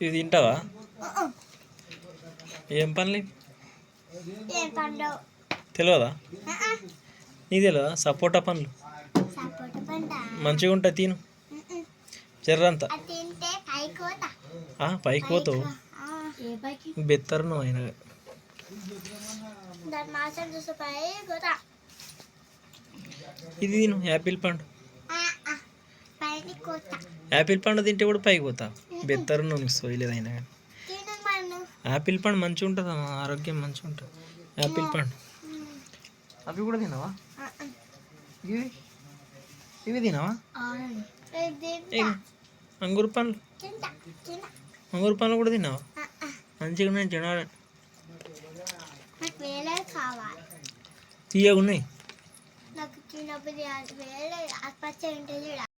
ఇది తింటావా? ఏం పనులు తెలియదా? నీకు తెలియదా? సపోటా పండ్లు మంచిగా ఉంటాయి, తిను. జర్రంతా పైకి పోతావు, బెత్తరు నువ్వు అయినా. ఇది తిను, యాపిల్ పండు. యాపిల్ పండు తింటే కూడా పైకి పోతా, బెత్తరు నువ్వు, నీకు సోయలేదైనా కానీ. యాపిల్ పండు మంచిగా ఉంటుంది, ఆరోగ్యం మంచిగా ఉంటుంది. యాపిల్ పండు అవి కూడా తినవా? ఇవి ఇవి తినవా? అంగూరు పండ్లు, అంగూరు పండ్లు కూడా తినవా? మంచిగా ఉన్నాయి, తినాలి. తీయగా ఉన్నాయి.